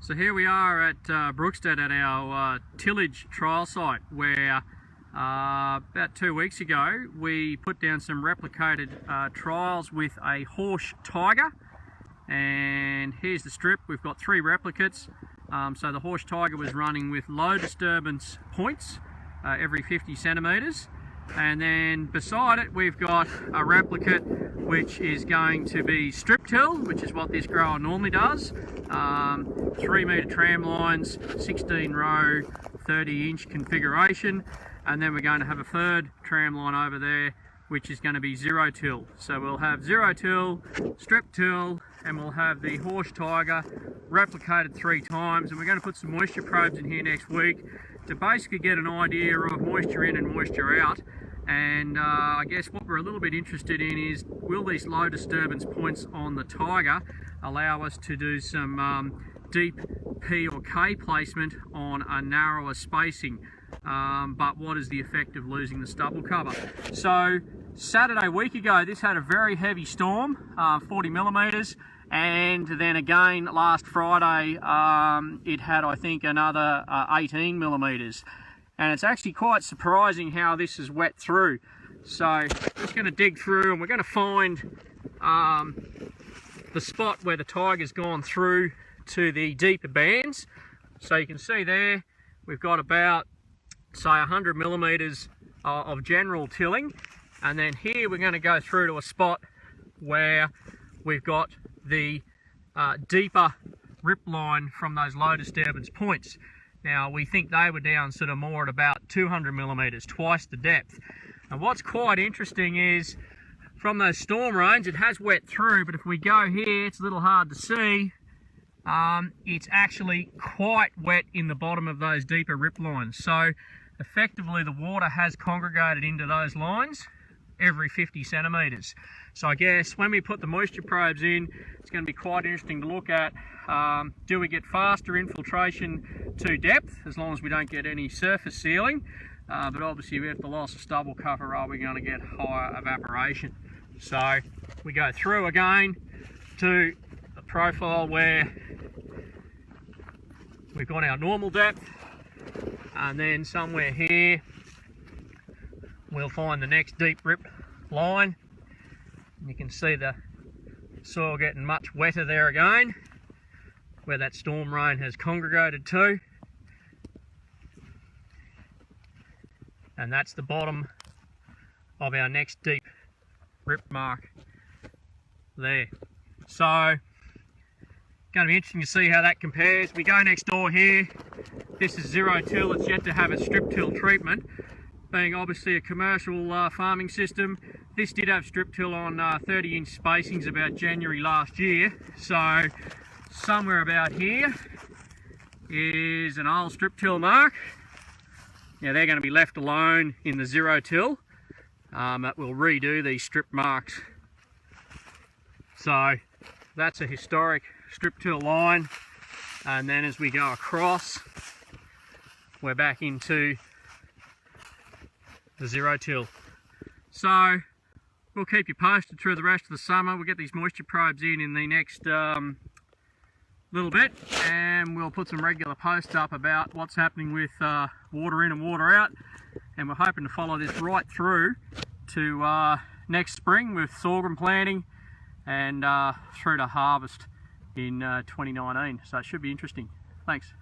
So here we are at Brookstead at our tillage trial site where about 2 weeks ago we put down some replicated trials with a horse tiger, and here's the strip. We've got 3 replicates. So the horse tiger was running with low disturbance points every 50 centimetres, and then beside it we've got a replicate which is going to be strip till, which is what this grower normally does. 3 metre tram lines, 16 row, 30-inch configuration, and then we're going to have a third tram line over there which is going to be zero till. So we'll have zero till, strip till, and we'll have the horse tiger replicated 3 times, and we're going to put some moisture probes in here next week to basically get an idea of moisture in and moisture out. And I guess what we're a little bit interested in is, will these low disturbance points on the tiger allow us to do some deep P or K placement on a narrower spacing, but what is the effect of losing the stubble cover? So Saturday week ago this had a very heavy storm, 40 millimetres, and then again last Friday it had, I think, another 18 millimetres. And it's actually quite surprising how this is wet through. So just going to dig through and we're going to find the spot where the tiger's gone through to the deeper bands. So you can see there we've got about, say, 100 millimetres of general tilling, and then here we're going to go through to a spot where we've got the deeper rip line from those low disturbance points. Now we think they were down sort of more at about 200 millimetres, twice the depth. And what's quite interesting is, from those storm rains it has wet through, but if we go here, it's a little hard to see, it's actually quite wet in the bottom of those deeper rip lines. So effectively the water has congregated into those lines every 50 centimetres. So I guess when we put the moisture probes in, it's going to be quite interesting to look at. Do we get faster infiltration to depth, as long as we don't get any surface sealing? But obviously with the loss of stubble cover, are we going to get higher evaporation? So we go through again to a profile where we've got our normal depth, and then somewhere here we'll find the next deep rip line. You can see the soil getting much wetter there again, where that storm rain has congregated to. And that's the bottom of our next deep rip mark there. So going to be interesting to see how that compares. We go next door here. This is zero till. It's yet to have a strip till treatment. Being obviously a commercial farming system, this did have strip till on 30-inch spacings about January last year. So somewhere about here is an old strip till mark. Now they're going to be left alone in the zero till. That will redo these strip marks. So that's a historic strip till line, and then as we go across we're back into the zero till. So we'll keep you posted through the rest of the summer. We'll get these moisture probes in the next little bit, and we'll put some regular posts up about what's happening with water in and water out, and we're hoping to follow this right through to next spring with sorghum planting and through to harvest in 2019. So it should be interesting. Thanks.